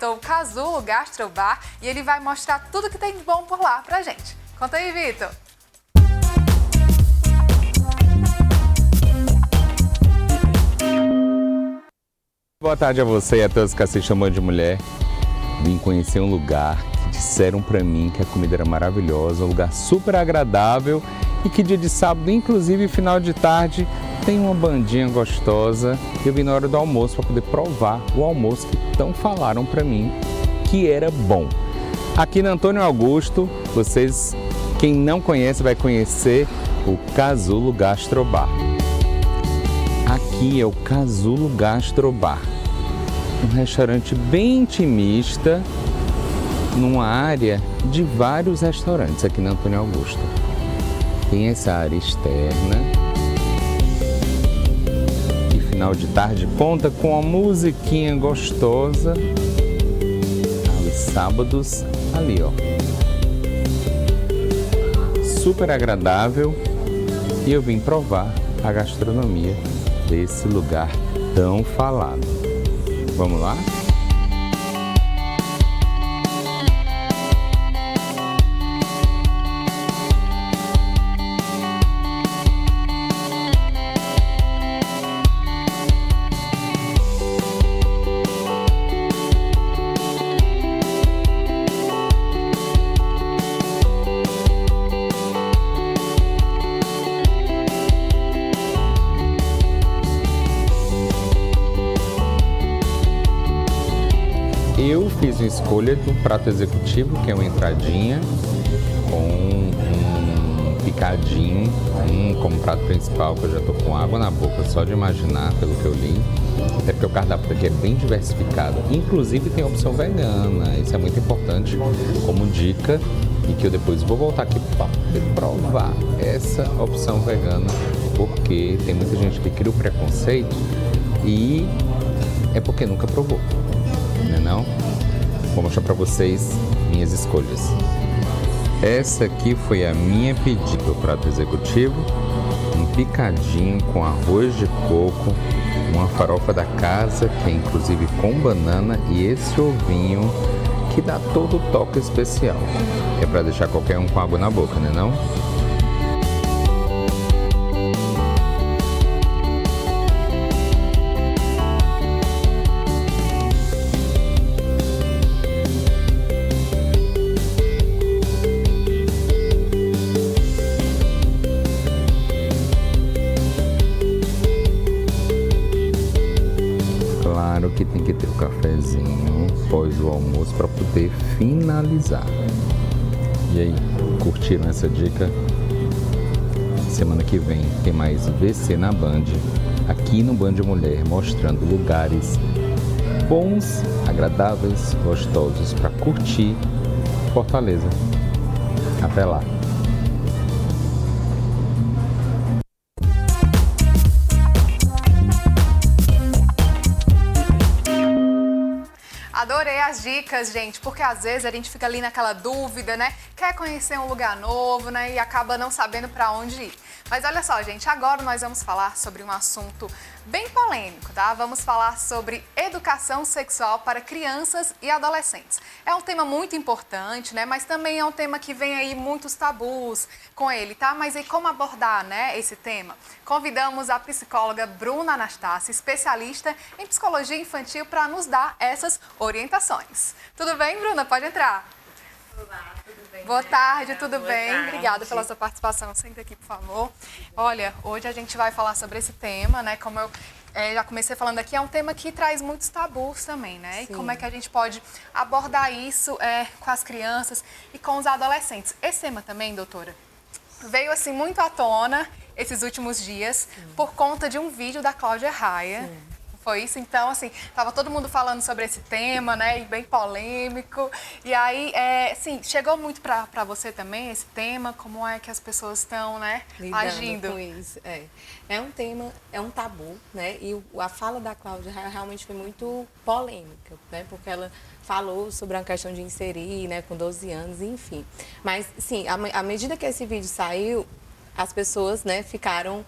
visitou o Casulo Gastrobar e ele vai mostrar tudo que tem de bom por lá pra gente. Conta aí, Vitor. Boa tarde a você e a todos que assistem Band de Mulher. Vim conhecer um lugar que disseram pra mim que a comida era maravilhosa, um lugar super agradável e que dia de sábado, inclusive final de tarde, tem uma bandinha gostosa. Eu vim na hora do almoço para poder provar o almoço que tão falaram pra mim que era bom. Aqui na Antônio Augusto, vocês, quem não conhece, vai conhecer o Casulo Gastrobar. Aqui é o Casulo Gastrobar, um restaurante bem intimista, numa área de vários restaurantes aqui na Antônio Augusto. Tem essa área externa, que final de tarde conta com uma musiquinha gostosa. Aos sábados, ali ó, super agradável, e eu vim provar a gastronomia desse lugar tão falado. Vamos lá? Eu fiz uma escolha do prato executivo, que é uma entradinha com um picadinho, como prato principal, que eu já tô com água na boca só de imaginar, pelo que eu li. Até porque o cardápio aqui é bem diversificado. Inclusive tem opção vegana, isso é muito importante como dica, e que eu depois vou voltar aqui para provar essa opção vegana, porque tem muita gente que cria o preconceito e é porque nunca provou. Não? Vou mostrar para vocês minhas escolhas. Essa aqui foi a minha pedida do prato executivo, um picadinho com arroz de coco, uma farofa da casa, que é inclusive com banana, e esse ovinho que dá todo o toque especial. É para deixar qualquer um com água na boca, né não? Claro que tem que ter o cafezinho após o almoço para poder finalizar. E aí, curtiram essa dica? Semana que vem tem mais VC na Band, aqui no Band Mulher, mostrando lugares bons, agradáveis, gostosos para curtir Fortaleza. Até lá! Adorei as dicas, gente, porque às vezes a gente fica ali naquela dúvida, né? Quer conhecer um lugar novo, né? E acaba não sabendo para onde ir. Mas olha só, gente, agora nós vamos falar sobre um assunto bem polêmico, tá? Vamos falar sobre educação sexual para crianças e adolescentes. É um tema muito importante, né? Mas também é um tema que vem aí muitos tabus com ele, tá? Mas aí como abordar, né, esse tema? Convidamos a psicóloga Bruna Anastácia, especialista em psicologia infantil, para nos dar essas orientações. Tudo bem, Bruna? Pode entrar. Olá, tudo bem? Boa tarde, tudo bem? Tarde. Obrigada pela sua participação. Senta aqui, por favor. Olha, hoje a gente vai falar sobre esse tema, né? Como eu já comecei falando aqui, é um tema que traz muitos tabus também, né? Sim. E como é que a gente pode abordar isso com as crianças e com os adolescentes? Esse tema também, doutora, veio assim muito à tona esses últimos dias, por conta de um vídeo da Cláudia Raia. Sim. Foi isso? Então, assim, tava todo mundo falando sobre esse tema, né, e bem polêmico. E aí, assim, chegou muito pra você também esse tema? Como é que as pessoas estão, né, agindo com isso? É um tema, é um tabu, né, e a fala da Cláudia realmente foi muito polêmica, né, porque ela falou sobre a questão de inserir, né, com 12 anos, enfim. Mas, sim, à medida que esse vídeo saiu, as pessoas, né, ficaram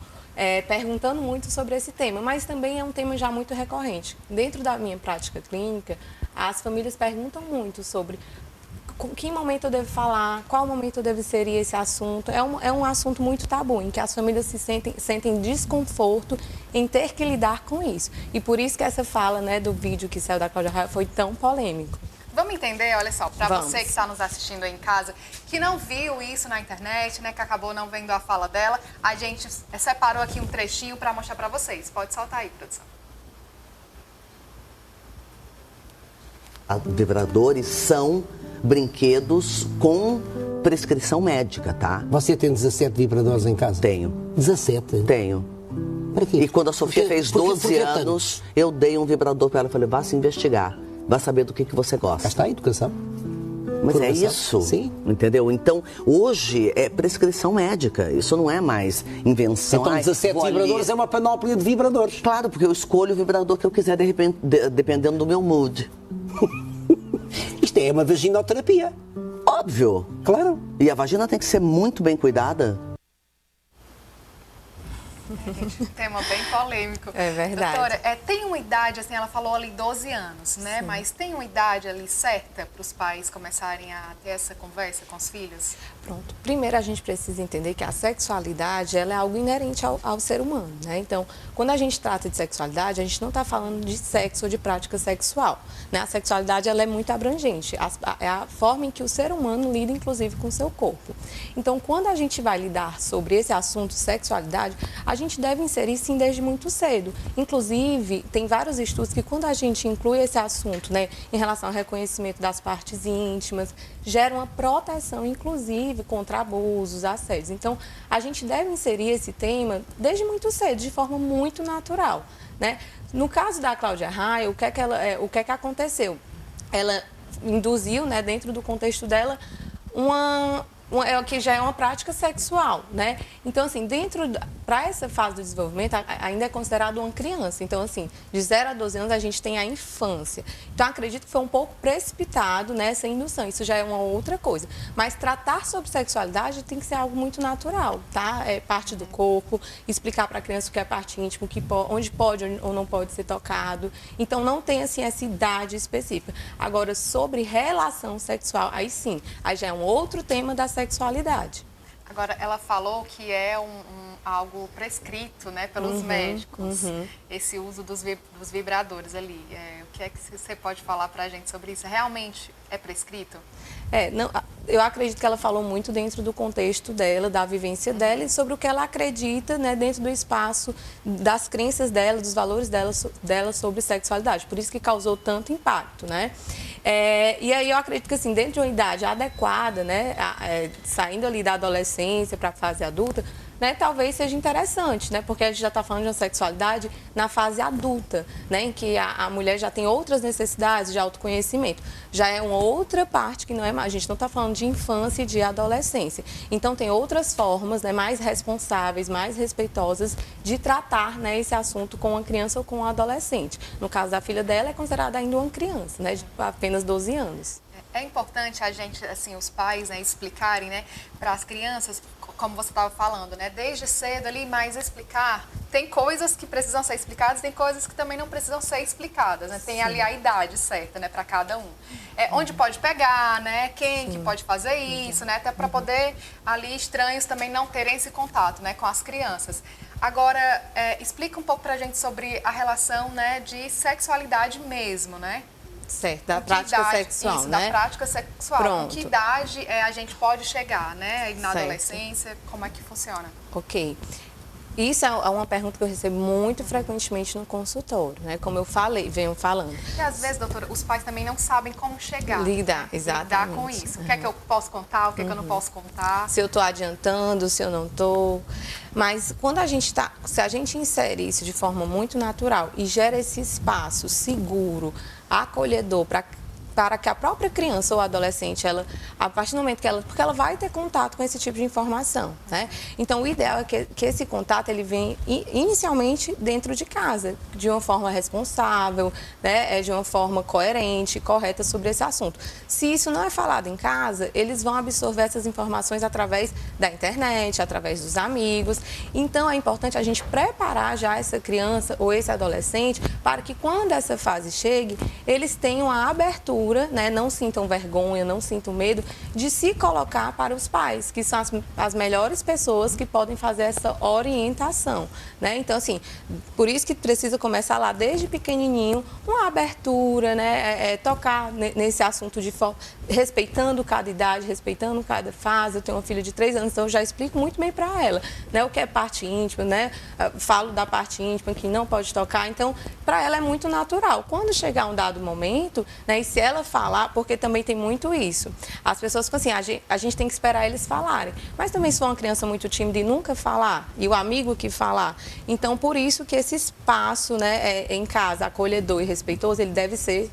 perguntando muito sobre esse tema, mas também é um tema já muito recorrente. Dentro da minha prática clínica, as famílias perguntam muito sobre com que momento eu devo falar, qual momento eu devo inserir esse assunto. É um assunto muito tabu, em que as famílias sentem desconforto em ter que lidar com isso. E por isso que essa fala, né, do vídeo que saiu da Cláudia Raia foi tão polêmico. Vamos entender, olha só, para você que está nos assistindo aí em casa, que não viu isso na internet, né, que acabou não vendo a fala dela, a gente separou aqui um trechinho para mostrar para vocês. Pode soltar aí, produção. Vibradores são brinquedos com prescrição médica, tá? Você tem 17 vibradores em casa? Tenho. 17? Tenho. Para quê? E quando a Sofia fez 12 tanto? anos, eu dei um vibrador para ela e falei, vá se investigar, vá saber do que você gosta. Cá está a educação. Mas é Formação. isso, Sim. Entendeu? Então, hoje é prescrição médica, isso não é mais invenção. Então 17 vibradores é uma panóplia de vibradores. Claro, porque eu escolho o vibrador que eu quiser, dependendo do meu mood. Isto é uma vaginoterapia. Óbvio. Claro. E a vagina tem que ser muito bem cuidada. Tema bem polêmico. É verdade. Doutora, tem uma idade, assim, ela falou ali 12 anos, né? Sim. Mas tem uma idade ali certa para os pais começarem a ter essa conversa com os filhos? Pronto. Primeiro, a gente precisa entender que a sexualidade, ela é algo inerente ao ser humano, né? Então, quando a gente trata de sexualidade, a gente não está falando de sexo ou de prática sexual, né? A sexualidade, ela é muito abrangente. É a forma em que o ser humano lida, inclusive, com o seu corpo. Então, quando a gente vai lidar sobre esse assunto, sexualidade, a gente deve inserir, sim, desde muito cedo. Inclusive, tem vários estudos que, quando a gente inclui esse assunto, né, em relação ao reconhecimento das partes íntimas, gera uma proteção, inclusive, contra abusos, assédios. Então, a gente deve inserir esse tema desde muito cedo, de forma muito natural, né? No caso da Cláudia Raia, o que é que aconteceu? Ela induziu, né, dentro do contexto dela, que já é uma prática sexual, né? Então, assim, para essa fase do desenvolvimento, ainda é considerado uma criança. Então, assim, de 0 a 12 anos, a gente tem a infância. Então, acredito que foi um pouco precipitado nessa indução. Isso já é uma outra coisa. Mas tratar sobre sexualidade tem que ser algo muito natural, tá? É parte do corpo, explicar para a criança o que é parte íntima, onde pode ou não pode ser tocado. Então, não tem, assim, essa idade específica. Agora, sobre relação sexual, aí sim, aí já é um outro tema da sexualidade. Agora, ela falou que é algo prescrito, né, pelos médicos, esse uso dos vibradores ali. O que é que você pode falar para a gente sobre isso? Realmente é prescrito? Não, eu acredito que ela falou muito dentro do contexto dela, da vivência dela e sobre o que ela acredita, né, dentro do espaço, das crenças dela, dos valores dela sobre sexualidade. Por isso que causou tanto impacto, né? E aí eu acredito que, assim, dentro de uma idade adequada, né, saindo ali da adolescência para a fase adulta, né, talvez seja interessante, né, porque a gente já está falando de uma sexualidade na fase adulta, né, em que a mulher já tem outras necessidades de autoconhecimento. Já é uma outra parte que não é mais, a gente não está falando de infância e de adolescência. Então, tem outras formas, né, mais responsáveis, mais respeitosas de tratar, né, esse assunto com uma criança ou com um adolescente. No caso da filha dela, é considerada ainda uma criança, né, de apenas 12 anos. É importante a gente, assim, os pais, né, explicarem, né, para as crianças, como você estava falando, né, desde cedo ali, mas explicar. Tem coisas que precisam ser explicadas, tem coisas que também não precisam ser explicadas, né? Tem ali a idade certa, né, para cada um. Onde pode pegar, né, quem que pode fazer isso, né, até para poder ali estranhos também não terem esse contato, né, com as crianças. Agora, explica um pouco para a gente sobre a relação, né, de sexualidade mesmo, né? Certo, da prática sexual, isso, né? da prática sexual. Pronto. Em que idade a gente pode chegar, né? Na Certo. adolescência, como é que funciona? Ok. Isso é uma pergunta que eu recebo muito frequentemente no consultório, né? Como eu venho falando. E às vezes, doutora, os pais também não sabem como chegar. Lidar, exatamente. Lidar com isso. O que é que eu posso contar, o que é que eu não posso contar. Se eu estou adiantando, se eu não estou. Mas quando se a gente insere isso de forma muito natural e gera esse espaço seguro, acolhedor para para que a própria criança ou adolescente, a partir do momento porque ela vai ter contato com esse tipo de informação, né? Então, o ideal é que esse contato, ele vem inicialmente dentro de casa, de uma forma responsável, né? De uma forma coerente, correta sobre esse assunto. Se isso não é falado em casa, eles vão absorver essas informações através da internet, através dos amigos. Então, é importante a gente preparar já essa criança ou esse adolescente para que quando essa fase chegue, eles tenham a abertura, né? Não sintam vergonha, não sintam medo de se colocar para os pais, que são as melhores pessoas que podem fazer essa orientação, né? Então, assim, por isso que precisa começar lá desde pequenininho, uma abertura, né? Tocar nesse assunto respeitando cada idade, respeitando cada fase. Eu tenho uma filha de 3 anos, então eu já explico muito bem para ela, né? O que é parte íntima, né? Falo da parte íntima que não pode tocar. Então, para ela é muito natural. Quando chegar um dado momento, né? E se ela falar, porque também tem muito isso. As pessoas falam assim, a gente tem que esperar eles falarem. Mas também se for uma criança muito tímida e nunca falar, e o amigo que falar. Então, por isso que esse espaço, né? Em casa, acolhedor e respeitoso, ele deve ser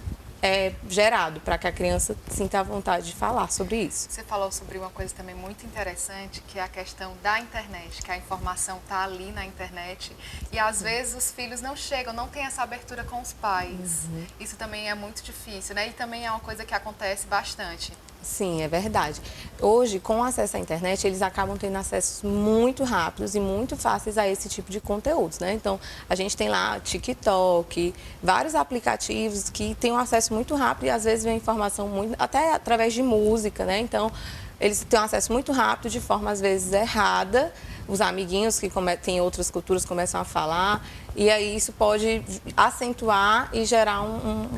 gerado para que a criança sinta a vontade de falar sobre isso. Você falou sobre uma coisa também muito interessante, que é a questão da internet, que a informação está ali na internet e às vezes os filhos não chegam, não têm essa abertura com os pais. Isso também é muito difícil, né? E também é uma coisa que acontece bastante. Sim, é verdade. Hoje, com acesso à internet, eles acabam tendo acessos muito rápidos e muito fáceis a esse tipo de conteúdos, né? Então, a gente tem lá TikTok, vários aplicativos que têm um acesso muito rápido e às vezes vem informação muito, até através de música, né? Então, eles têm um acesso muito rápido, de forma às vezes errada. Os amiguinhos que têm outras culturas começam a falar e aí isso pode acentuar e gerar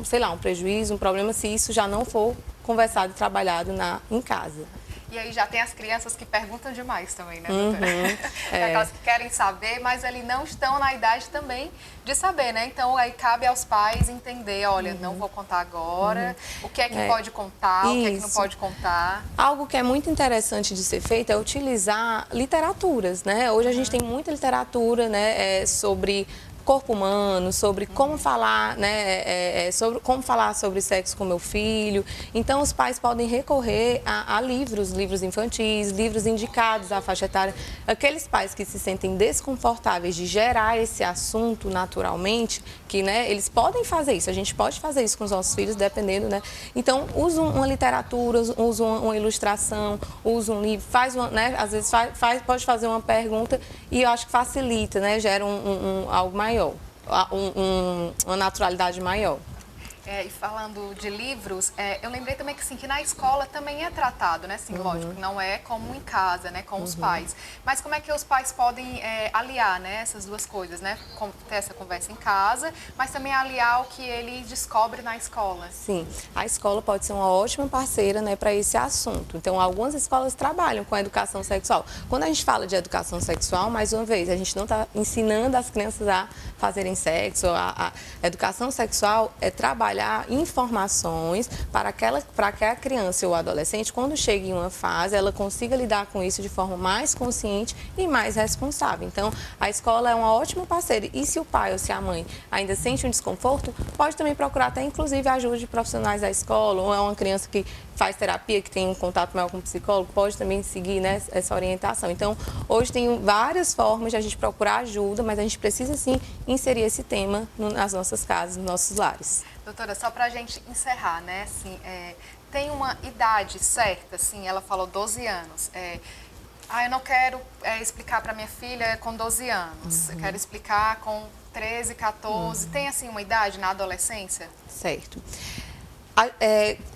sei lá, um prejuízo, um problema, se isso já não for conversado e trabalhado em casa. E aí já tem as crianças que perguntam demais também, né, doutora? Aquelas que querem saber, mas ali não estão na idade também de saber, né? Então, aí cabe aos pais entender, olha, não vou contar agora, o que é que pode contar, o que é que não pode contar. Algo que é muito interessante de ser feito é utilizar literaturas, né? Hoje a gente tem muita literatura, né, sobre corpo humano, sobre como falar, né, sobre como falar sobre sexo com meu filho. Então, os pais podem recorrer a livros infantis, livros indicados à faixa etária. Aqueles pais que se sentem desconfortáveis de gerar esse assunto naturalmente, que, né, eles podem fazer isso. A gente pode fazer isso com os nossos filhos, dependendo, né? Então, usa uma literatura, usa uma ilustração, usa um livro, né, às vezes pode fazer uma pergunta e eu acho que facilita, né, gera algo maior. Uma naturalidade maior. E falando de livros, eu lembrei também que, assim, que na escola também é tratado, né? Assim, lógico, não é como em casa, né? Com os pais. Mas como é que os pais podem aliar, né? Essas duas coisas, né? Ter essa conversa em casa, mas também aliar o que ele descobre na escola. Sim, a escola pode ser uma ótima parceira, né, para esse assunto. Então, algumas escolas trabalham com a educação sexual. Quando a gente fala de educação sexual, mais uma vez, a gente não está ensinando as crianças a fazerem sexo. A educação sexual é trabalhar informações para que a criança ou o adolescente, quando chega em uma fase, ela consiga lidar com isso de forma mais consciente e mais responsável. Então, a escola é uma ótima parceira. E se o pai ou se a mãe ainda sente um desconforto, pode também procurar até, inclusive, a ajuda de profissionais da escola, ou é uma criança que faz terapia, que tem um contato maior com o psicólogo, pode também seguir, né, essa orientação. Então, hoje tem várias formas de a gente procurar ajuda, mas a gente precisa, sim, inserir esse tema nas nossas casas, nos nossos lares. Doutora, só para a gente encerrar, né, assim, tem uma idade certa, assim, ela falou 12 anos, eu não quero explicar para minha filha com 12 anos, eu quero explicar com 13, 14, tem, assim, uma idade na adolescência? Certo.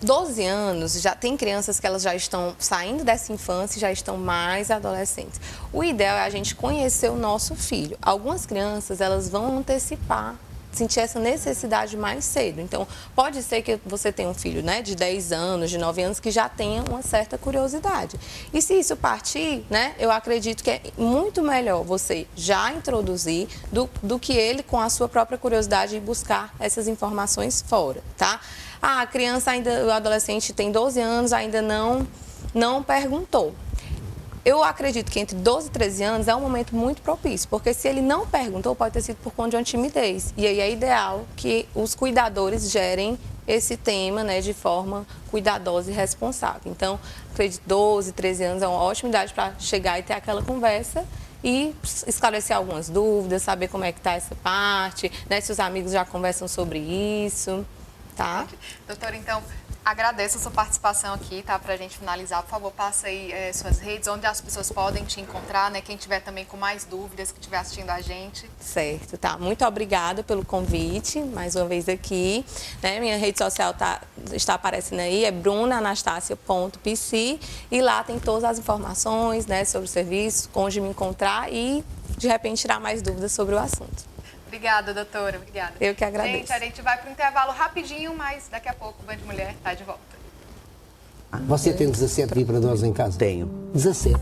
12 anos, já tem crianças que elas já estão saindo dessa infância e já estão mais adolescentes. O ideal é a gente conhecer o nosso filho. Algumas crianças, elas vão antecipar, sentir essa necessidade mais cedo. Então, pode ser que você tenha um filho, né, de 10 anos, de 9 anos, que já tenha uma certa curiosidade. E se isso partir, né, eu acredito que é muito melhor você já introduzir do que ele, com a sua própria curiosidade, ir buscar essas informações fora, tá? A criança ainda, o adolescente tem 12 anos, ainda não perguntou. Eu acredito que entre 12 e 13 anos é um momento muito propício, porque se ele não perguntou, pode ter sido por conta de uma timidez. E aí é ideal que os cuidadores gerem esse tema, né, de forma cuidadosa e responsável. Então, acredito 12, 13 anos é uma ótima idade para chegar e ter aquela conversa e esclarecer algumas dúvidas, saber como é que está essa parte, né, se os amigos já conversam sobre isso, tá? Doutora, então, agradeço a sua participação aqui, tá? Para a gente finalizar, por favor, passa aí suas redes, onde as pessoas podem te encontrar, né? Quem tiver também com mais dúvidas, que estiver assistindo a gente. Certo, tá. Muito obrigada pelo convite, mais uma vez aqui. Né? Minha rede social está aparecendo aí, é brunaanastasia.pc, e lá tem todas as informações, né, sobre o serviço, onde me encontrar e, de repente, tirar mais dúvidas sobre o assunto. Obrigada, doutora. Obrigada. Eu que agradeço. Gente, a gente vai para o intervalo rapidinho, mas daqui a pouco o Band Mulher está de volta. Você tem 17 vibradores em casa? Tenho. 17.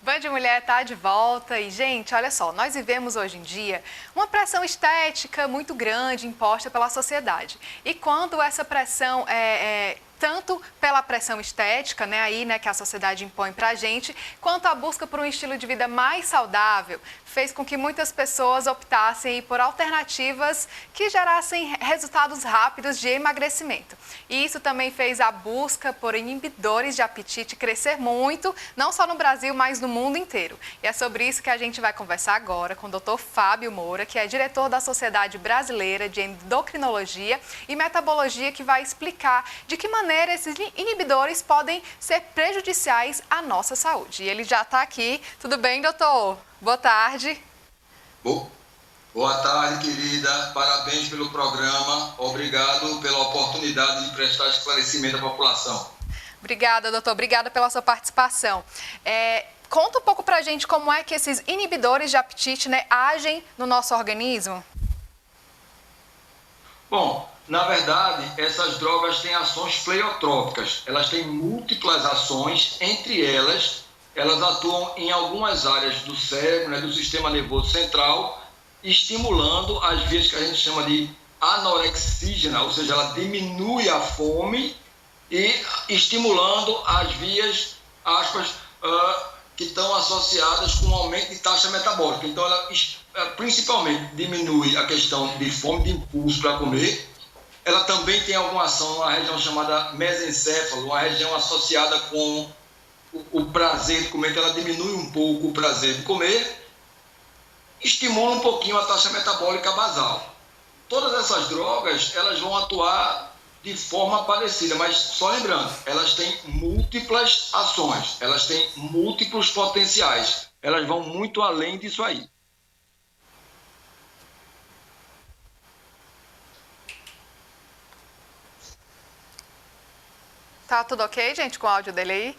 Band Mulher está de volta e, gente, olha só, nós vivemos hoje em dia uma pressão estética muito grande imposta pela sociedade. E quando essa pressão tanto pela pressão estética, né, aí, né, que a sociedade impõe para a gente, quanto a busca por um estilo de vida mais saudável, fez com que muitas pessoas optassem por alternativas que gerassem resultados rápidos de emagrecimento. E isso também fez a busca por inibidores de apetite crescer muito, não só no Brasil, mas no mundo inteiro. E é sobre isso que a gente vai conversar agora com o Dr. Fábio Moura, que é diretor da Sociedade Brasileira de Endocrinologia e Metabologia, que vai explicar de que maneira esses inibidores podem ser prejudiciais à nossa saúde. E ele já está aqui. Tudo bem, doutor? Boa tarde. Boa tarde, querida. Parabéns pelo programa. Obrigado pela oportunidade de prestar esclarecimento à população. Obrigada, doutor. Obrigada pela sua participação. Conta um pouco pra gente como é que esses inibidores de apetite, né, agem no nosso organismo. Bom, na verdade, essas drogas têm ações pleiotrópicas. Elas têm múltiplas ações, entre elas atuam em algumas áreas do cérebro, né, do sistema nervoso central, estimulando as vias que a gente chama de anorexígena, ou seja, ela diminui a fome e estimulando as vias, aspas, que estão associadas com o aumento de taxa metabólica. Então, ela principalmente diminui a questão de fome, de impulso para comer. Ela também tem alguma ação numa região chamada mesencéfalo, uma região associada com o prazer de comer, então ela diminui um pouco o prazer de comer, estimula um pouquinho a taxa metabólica basal. Todas essas drogas, elas vão atuar de forma parecida, mas só lembrando, elas têm múltiplas ações, elas têm múltiplos potenciais, elas vão muito além disso aí. Tá tudo ok, gente, com o áudio dele aí?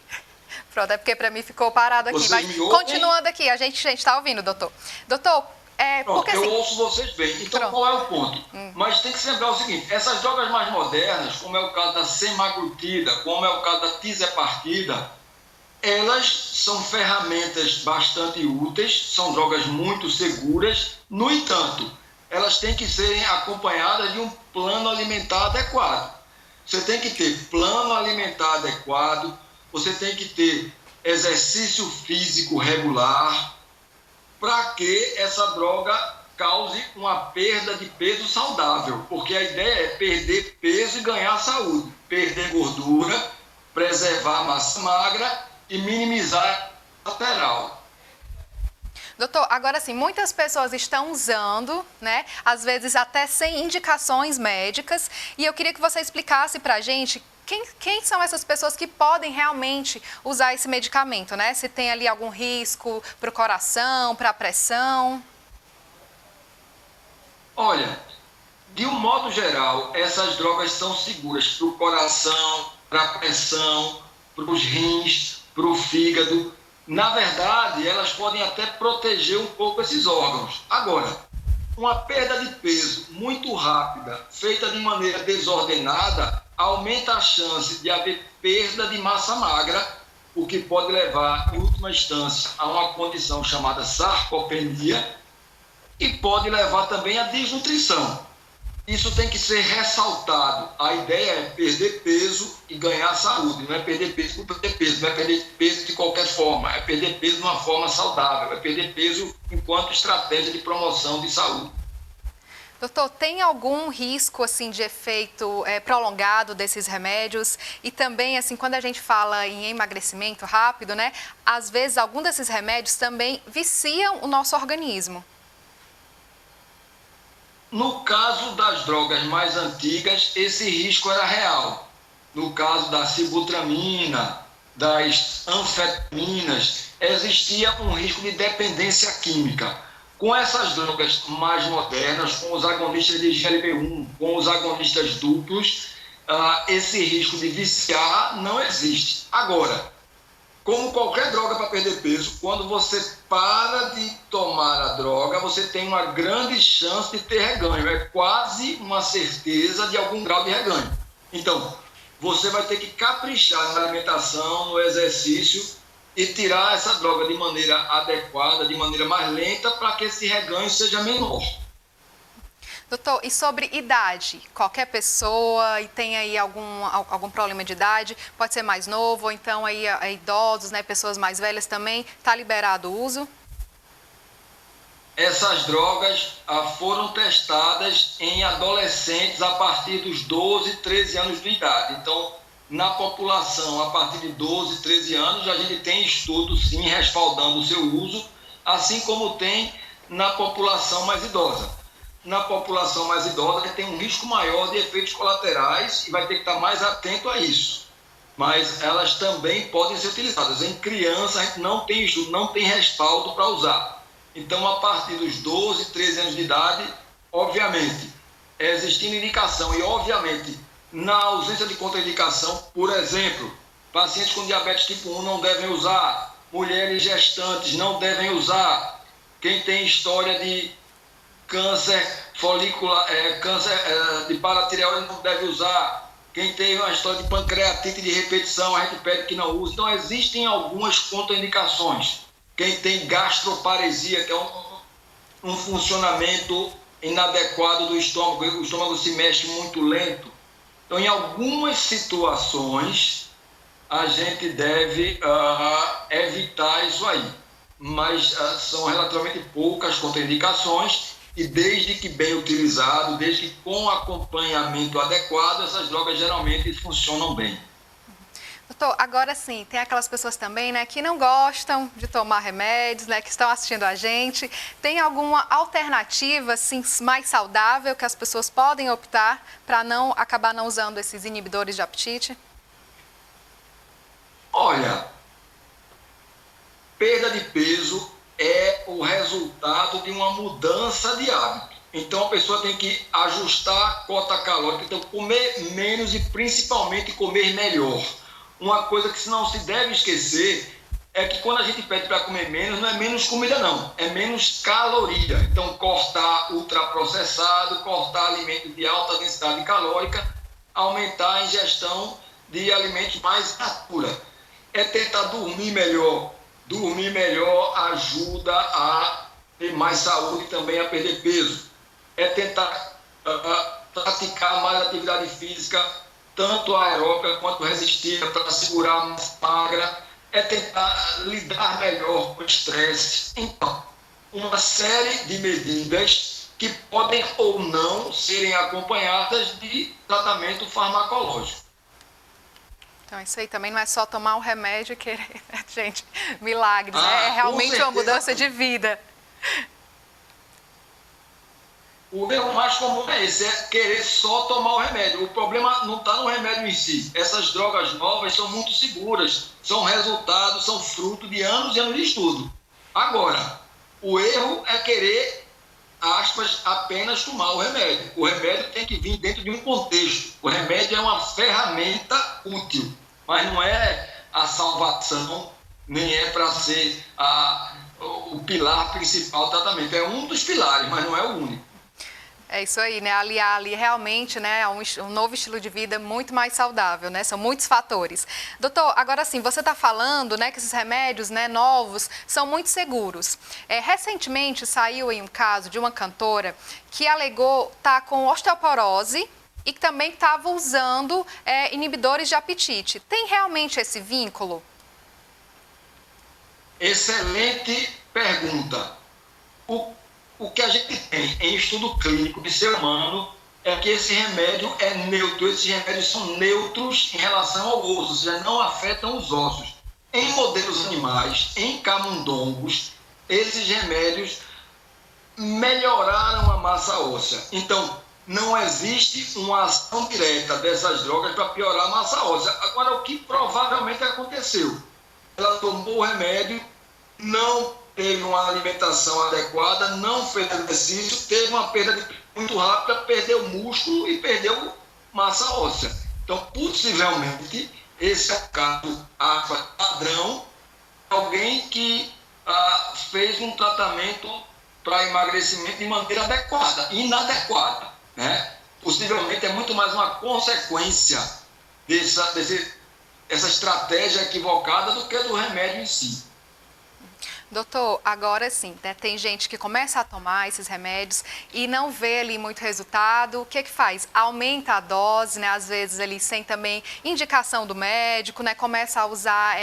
Pronto, é porque para mim ficou parado aqui. Vocês Mas me ouvem? continuando aqui, a gente está ouvindo, doutor. Doutor, Pronto, porque eu assim... ouço vocês bem. Então, Pronto. qual é o ponto? Mas tem que se lembrar o seguinte, essas drogas mais modernas, como é o caso da semaglutida, como é o caso da tisapartida, elas são ferramentas bastante úteis, são drogas muito seguras. No entanto, elas têm que serem acompanhadas de um plano alimentar adequado. Você tem que ter plano alimentar adequado, você tem que ter exercício físico regular, para que essa droga cause uma perda de peso saudável, porque a ideia é perder peso e ganhar saúde, perder gordura, preservar a massa magra e minimizar a lateral. Doutor, agora sim, muitas pessoas estão usando, né? Às vezes até sem indicações médicas. E eu queria que você explicasse pra gente quem são essas pessoas que podem realmente usar esse medicamento, né? Se tem ali algum risco para o coração, para a pressão. Olha, de um modo geral, essas drogas são seguras para o coração, para a pressão, para os rins, para o fígado. Na verdade, elas podem até proteger um pouco esses órgãos. Agora, uma perda de peso muito rápida, feita de maneira desordenada, aumenta a chance de haver perda de massa magra, o que pode levar, em última instância, a uma condição chamada sarcopenia e pode levar também à desnutrição. Isso tem que ser ressaltado. A ideia é perder peso e ganhar saúde. Não é perder peso por perder peso. Não é perder peso de qualquer forma. É perder peso de uma forma saudável. É perder peso enquanto estratégia de promoção de saúde. Doutor, tem algum risco assim de efeito prolongado desses remédios? E também, assim, quando a gente fala em emagrecimento rápido, né? Às vezes, algum desses remédios também viciam o nosso organismo. No caso das drogas mais antigas, esse risco era real. No caso da sibutramina, das anfetaminas, existia um risco de dependência química. Com essas drogas mais modernas, com os agonistas de GLP-1, com os agonistas duplos, esse risco de viciar não existe. Agora, como qualquer droga para perder peso, quando você para de tomar a droga, você tem uma grande chance de ter reganho. É quase uma certeza de algum grau de reganho. Então, você vai ter que caprichar na alimentação, no exercício e tirar essa droga de maneira adequada, de maneira mais lenta, para que esse reganho seja menor. Doutor, e sobre idade? Qualquer pessoa e tem aí algum problema de idade, pode ser mais novo, ou então aí idosos, né, pessoas mais velhas também, está liberado o uso? Essas drogas foram testadas em adolescentes a partir dos 12, 13 anos de idade. Então, na população a partir de 12, 13 anos, a gente tem estudos sim respaldando o seu uso, assim como tem na população mais idosa. Na população mais idosa tem um risco maior de efeitos colaterais e vai ter que estar mais atento a isso. Mas elas também podem ser utilizadas. Em criança, a gente não tem estudo, não tem respaldo para usar. Então, a partir dos 12, 13 anos de idade, obviamente, existindo indicação e, obviamente, na ausência de contraindicação, por exemplo, pacientes com diabetes tipo 1 não devem usar, mulheres gestantes não devem usar, quem tem história de câncer folicular, câncer de paratireoide não deve usar. Quem tem uma história de pancreatite de repetição, a gente pede que não use. Então, existem algumas contraindicações. Quem tem gastroparesia, que é um funcionamento inadequado do estômago, o estômago se mexe muito lento. Então, em algumas situações, a gente deve evitar isso aí. Mas são relativamente poucas contraindicações. E desde que bem utilizado, desde que com acompanhamento adequado, essas drogas geralmente funcionam bem. Doutor, agora sim, tem aquelas pessoas também, né, que não gostam de tomar remédios, né, que estão assistindo a gente. Tem alguma alternativa, assim, mais saudável que as pessoas podem optar para acabar não usando esses inibidores de apetite? Olha, perda de peso é o resultado de uma mudança de hábito. Então a pessoa tem que ajustar a cota calórica, então comer menos e principalmente comer melhor. Uma coisa que não se deve esquecer é que quando a gente pede para comer menos, não é menos comida não, é menos caloria. Então cortar ultraprocessado, cortar alimentos de alta densidade calórica, aumentar a ingestão de alimentos mais natura. É tentar dormir melhor. Dormir melhor ajuda a ter mais saúde e também a perder peso. É tentar praticar mais atividade física, tanto aeróbica quanto resistida, para segurar mais magra. É tentar lidar melhor com o estresse. Então, uma série de medidas que podem ou não serem acompanhadas de tratamento farmacológico. Então, isso aí também não é só tomar um remédio e querer, né, gente, milagres, né? É com realmente certeza. uma mudança de vida. O erro mais comum é esse, é querer só tomar o remédio. O problema não está no remédio em si. Essas drogas novas são muito seguras, são resultado, são fruto de anos e anos de estudo. Agora, o erro é querer, aspas, apenas tomar o remédio. O remédio tem que vir dentro de um contexto. O remédio é uma ferramenta útil, mas não é a salvação, nem é para ser o pilar principal do tratamento. É um dos pilares, mas não é o único. É isso aí, né? Aliar ali realmente, né, um novo estilo de vida muito mais saudável, né? São muitos fatores. Doutor, agora sim, você está falando, né, que esses remédios, né, novos são muito seguros. Recentemente saiu aí um caso de uma cantora que alegou estar com osteoporose e que também estava usando inibidores de apetite. Tem realmente esse vínculo? Excelente pergunta. O que a gente tem em estudo clínico de ser humano é que esse remédio é neutro, esses remédios são neutros em relação ao osso, ou seja, não afetam os ossos. Em modelos animais, em camundongos, esses remédios melhoraram a massa óssea. Então, não existe uma ação direta dessas drogas para piorar a massa óssea. Agora, o que provavelmente aconteceu? Ela tomou o remédio, não teve uma alimentação adequada, não fez exercício, teve uma perda de peso muito rápida, perdeu músculo e perdeu massa óssea. Então, possivelmente, esse é o caso padrão, alguém que fez um tratamento para emagrecimento de maneira adequada, inadequada, né? Possivelmente é muito mais uma consequência dessa estratégia equivocada do que do remédio em si. Doutor, agora sim, né, tem gente que começa a tomar esses remédios e não vê ali muito resultado. O que faz? Aumenta a dose, né? Às vezes ele sem também indicação do médico, né? Começa a usar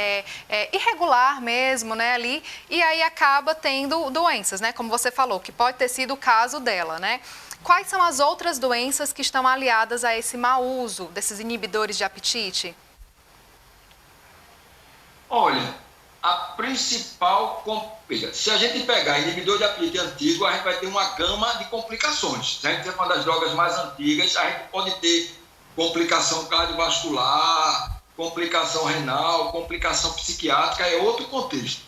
irregular mesmo, né? Ali, e aí acaba tendo doenças, né? Como você falou, que pode ter sido o caso dela, né? Quais são as outras doenças que estão aliadas a esse mau uso desses inibidores de apetite? Olha, a principal, se a gente pegar inibidor de apetite antigo, a gente vai ter uma gama de complicações. Se a gente tem uma das drogas mais antigas, a gente pode ter complicação cardiovascular, complicação renal, complicação psiquiátrica, é outro contexto.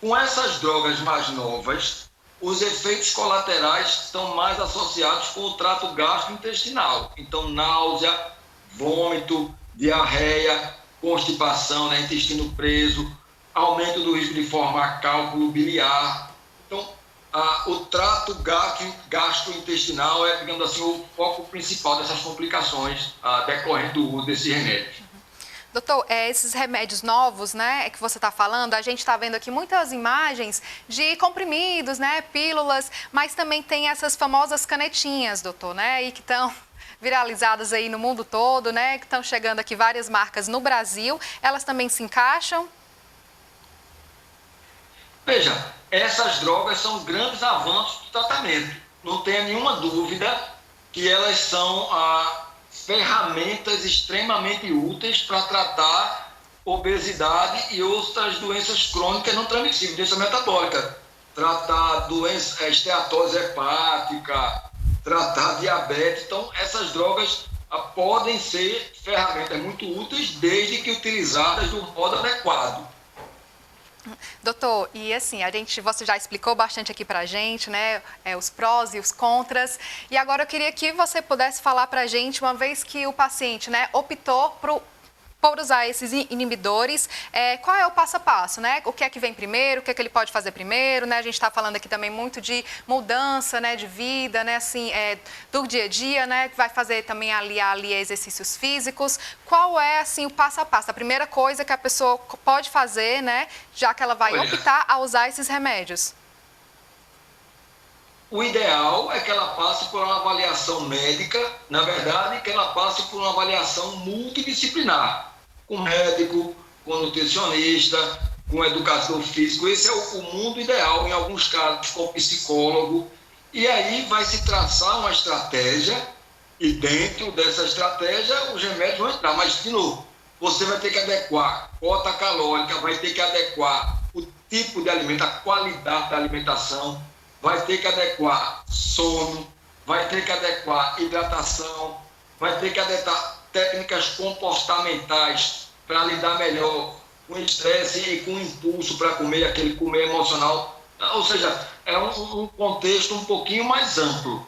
Com essas drogas mais novas, os efeitos colaterais estão mais associados com o trato gastrointestinal. Então, náusea, vômito, diarreia, constipação, né, intestino preso, aumento do risco de formar cálculo biliar. Então, o trato gastrointestinal é, digamos assim, o foco principal dessas complicações decorrentes do uso desses remédios. Doutor, esses remédios novos, né, que você está falando, a gente está vendo aqui muitas imagens de comprimidos, né, pílulas, mas também tem essas famosas canetinhas, doutor, né, e que estão viralizadas aí no mundo todo, né, que estão chegando aqui várias marcas no Brasil. Elas também se encaixam? Veja, essas drogas são grandes avanços do tratamento. Não tenha nenhuma dúvida que elas são ferramentas extremamente úteis para tratar obesidade e outras doenças crônicas não transmissíveis, doença metabólica. Tratar doença, esteatose hepática, tratar diabetes. Então, essas drogas podem ser ferramentas muito úteis desde que utilizadas do modo adequado. Doutor, e assim, você já explicou bastante aqui pra gente, né, os prós e os contras, e agora eu queria que você pudesse falar pra gente, uma vez que o paciente, né, optou por usar esses inibidores, qual é o passo a passo, né? O que é que vem primeiro, o que é que ele pode fazer primeiro, né? A gente está falando aqui também muito de mudança, né, de vida, né, assim, do dia a dia, né? Vai fazer também ali exercícios físicos. Qual é, assim, o passo a passo? A primeira coisa que a pessoa pode fazer, né, já que ela vai optar a usar esses remédios? O ideal é que ela passe por uma avaliação médica, na verdade, que ela passe por uma avaliação multidisciplinar, com médico, com nutricionista, com educador físico. Esse é o mundo ideal, em alguns casos, com psicólogo. E aí vai se traçar uma estratégia, e dentro dessa estratégia os remédios vão entrar. Mas, de novo, você vai ter que adequar cota calórica, vai ter que adequar o tipo de alimento, a qualidade da alimentação, vai ter que adequar sono, vai ter que adequar hidratação, vai ter que adequar técnicas comportamentais para lidar melhor com o estresse e com o impulso para comer, aquele comer emocional. Ou seja, é um contexto um pouquinho mais amplo.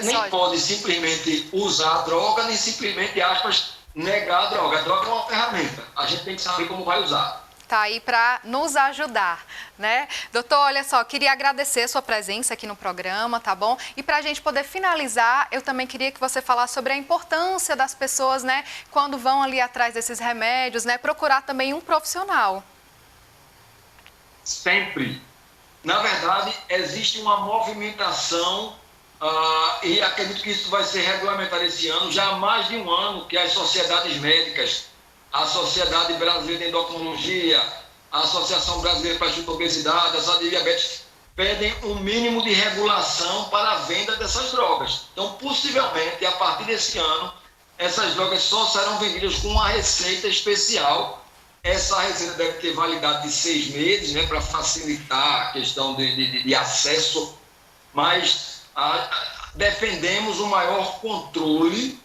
Nem pode simplesmente usar a droga, nem simplesmente, aspas, negar a droga. A droga é uma ferramenta, a gente tem que saber como vai usar. Tá aí para nos ajudar, né? Doutor, olha só, queria agradecer a sua presença aqui no programa, tá bom? E para a gente poder finalizar, eu também queria que você falasse sobre a importância das pessoas, né, quando vão ali atrás desses remédios, né, procurar também um profissional. Sempre. Na verdade, existe uma movimentação e acredito que isso vai ser regulamentado esse ano, já há mais de um ano que as sociedades médicas, a Sociedade Brasileira de Endocrinologia, a Associação Brasileira para a Obesidade, a Sociedade de Diabetes, pedem um mínimo de regulação para a venda dessas drogas. Então, possivelmente, a partir desse ano, essas drogas só serão vendidas com uma receita especial. Essa receita deve ter validade de 6 meses, né, para facilitar a questão de acesso, mas defendemos o maior controle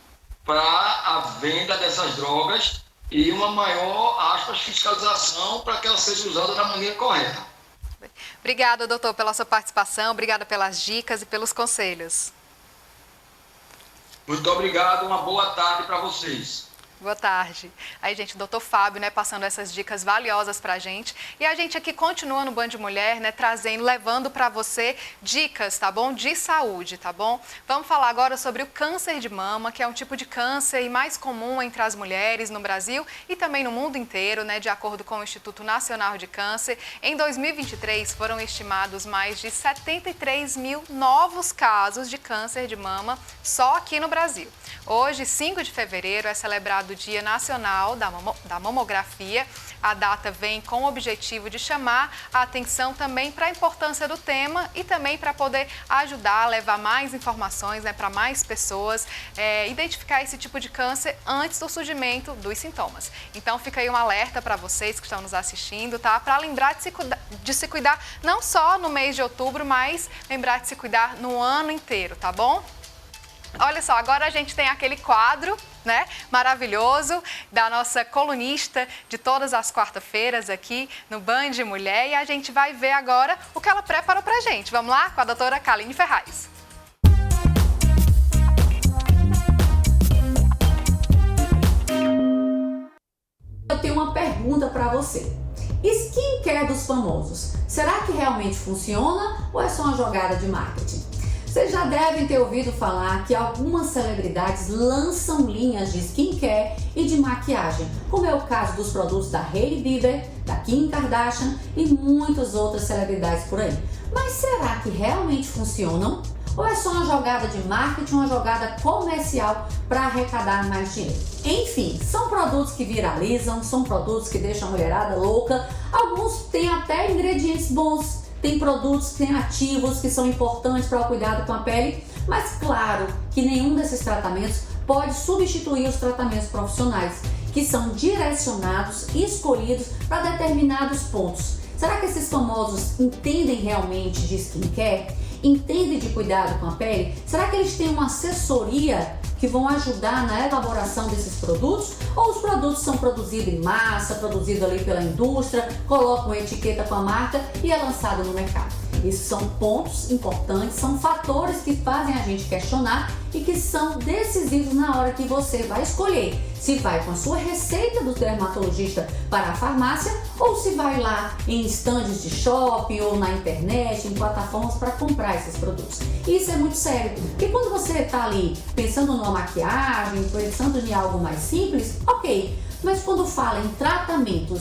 para a venda dessas drogas e uma maior, aspas, fiscalização para que ela seja usada da maneira correta. Obrigada, doutor, pela sua participação, obrigada pelas dicas e pelos conselhos. Muito obrigado, uma boa tarde para vocês. Boa tarde. Aí, gente, o doutor Fábio, né, passando essas dicas valiosas pra gente. E a gente aqui continua no Band Mulher, né, levando pra você dicas, tá bom? De saúde, tá bom? Vamos falar agora sobre o câncer de mama, que é um tipo de câncer mais comum entre as mulheres no Brasil e também no mundo inteiro, né, de acordo com o Instituto Nacional de Câncer. Em 2023, foram estimados mais de 73 mil novos casos de câncer de mama só aqui no Brasil. Hoje, 5 de fevereiro, é celebrado o Dia Nacional da Mamografia. A data vem com o objetivo de chamar a atenção também para a importância do tema e também para poder ajudar a levar mais informações, né, para mais pessoas, identificar esse tipo de câncer antes do surgimento dos sintomas. Então, fica aí um alerta para vocês que estão nos assistindo, tá? Para lembrar de se cuidar não só no mês de outubro, mas lembrar de se cuidar no ano inteiro, tá bom? Olha só, agora a gente tem aquele quadro, né, maravilhoso da nossa colunista de todas as quarta-feiras aqui no Band Mulher, e a gente vai ver agora o que ela preparou pra gente. Vamos lá com a doutora Kaline Ferraz. Eu tenho uma pergunta para você. Skincare dos famosos, será que realmente funciona ou é só uma jogada de marketing? Vocês já devem ter ouvido falar que algumas celebridades lançam linhas de skincare e de maquiagem, como é o caso dos produtos da Hailey Bieber, da Kim Kardashian e muitas outras celebridades por aí. Mas será que realmente funcionam? Ou é só uma jogada de marketing, uma jogada comercial para arrecadar mais dinheiro? Enfim, são produtos que viralizam, são produtos que deixam a mulherada louca, alguns têm até ingredientes bons. Tem produtos que têm ativos que são importantes para o cuidado com a pele, mas claro que nenhum desses tratamentos pode substituir os tratamentos profissionais, que são direcionados e escolhidos para determinados pontos. Será que esses famosos entendem realmente de skincare? entendem de cuidado com a pele? Será que eles têm uma assessoria que vão ajudar na elaboração desses produtos? Ou os produtos são produzidos em massa, produzidos ali pela indústria, colocam uma etiqueta com a marca e é lançado no mercado? Isso são pontos importantes, são fatores que fazem a gente questionar e que são decisivos na hora que você vai escolher se vai com a sua receita do dermatologista para a farmácia ou se vai lá em estandes de shopping ou na internet, em plataformas para comprar esses produtos. Isso é muito sério, porque quando você está ali pensando numa maquiagem, pensando em algo mais simples, ok, mas quando fala em tratamento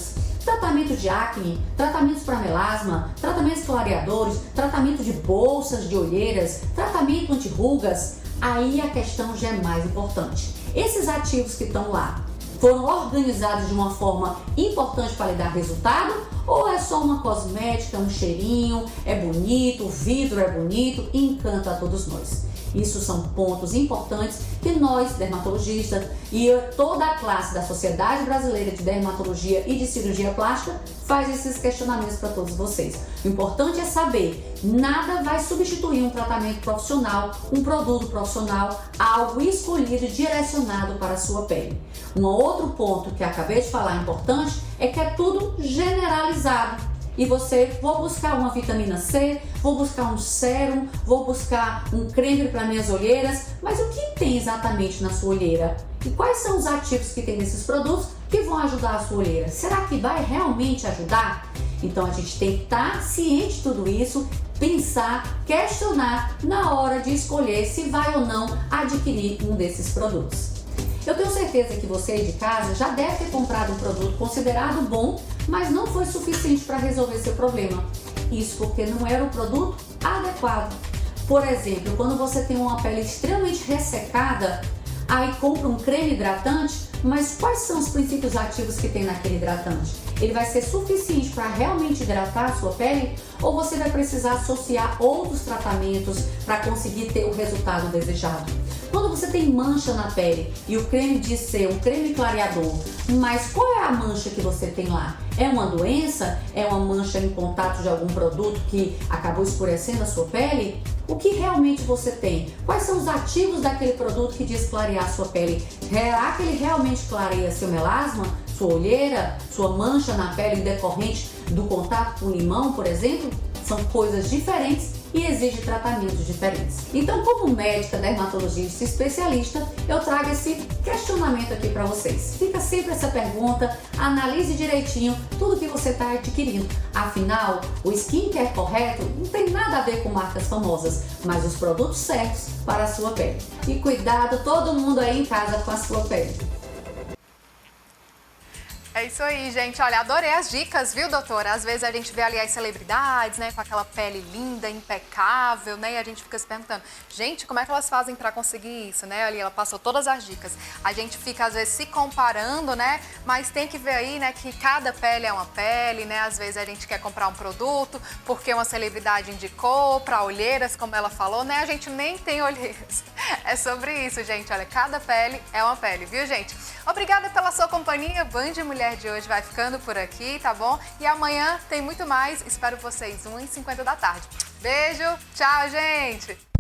de acne, tratamentos para melasma, tratamentos clareadores, tratamento de bolsas de olheiras, tratamento anti-rugas, aí a questão já é mais importante. Esses ativos que estão lá foram organizados de uma forma importante para lhe dar resultado ou é só uma cosmética, um cheirinho, é bonito, o vidro é bonito e encanta a todos nós? Isso são pontos importantes que nós, dermatologistas e toda a classe da Sociedade Brasileira de Dermatologia e de Cirurgia Plástica faz esses questionamentos para todos vocês. O importante é saber, nada vai substituir um tratamento profissional, um produto profissional, algo escolhido e direcionado para a sua pele. Um outro ponto que acabei de falar importante é que é tudo generalizado. E você, vou buscar uma vitamina C, vou buscar um sérum, vou buscar um creme para minhas olheiras, mas o que tem exatamente na sua olheira? E quais são os ativos que tem nesses produtos que vão ajudar a sua olheira? Será que vai realmente ajudar? Então a gente tem que estar ciente de tudo isso, pensar, questionar na hora de escolher se vai ou não adquirir um desses produtos. Eu tenho certeza que você de casa já deve ter comprado um produto considerado bom, mas não foi suficiente para resolver seu problema. Isso porque não era o produto adequado. Por exemplo, quando você tem uma pele extremamente ressecada, aí compra um creme hidratante, mas quais são os princípios ativos que tem naquele hidratante? Ele vai ser suficiente para realmente hidratar a sua pele? Ou você vai precisar associar outros tratamentos para conseguir ter o resultado desejado? Quando você tem mancha na pele e o creme diz ser um creme clareador, mas qual é a mancha que você tem lá? É uma doença? É uma mancha em contato de algum produto que acabou escurecendo a sua pele? O que realmente você tem? Quais são os ativos daquele produto que diz clarear a sua pele? Será que ele realmente clareia seu melasma, sua olheira, sua mancha na pele decorrente do contato com limão, por exemplo? São coisas diferentes e exigem tratamentos diferentes. Então, como médica, dermatologista e especialista, eu trago esse questionamento aqui para vocês. Fica sempre essa pergunta, analise direitinho tudo que você está adquirindo. Afinal, o skincare correto não tem nada a ver com marcas famosas, mas os produtos certos para a sua pele. E cuidado todo mundo aí em casa com a sua pele. É isso aí, gente. Olha, adorei as dicas, viu, doutora? Às vezes a gente vê ali as celebridades, né, com aquela pele linda, impecável, né, e a gente fica se perguntando, gente, como é que elas fazem para conseguir isso, né? Ali ela passou todas as dicas. A gente fica, às vezes, se comparando, né, mas tem que ver aí, né, que cada pele é uma pele, né? Às vezes a gente quer comprar um produto porque uma celebridade indicou para olheiras, como ela falou, né? A gente nem tem olheiras. É sobre isso, gente. Olha, cada pele é uma pele, viu, gente? Obrigada pela sua companhia. Band Mulher de hoje vai ficando por aqui, tá bom? E amanhã tem muito mais. Espero vocês 1h50 da tarde. Beijo, tchau, gente!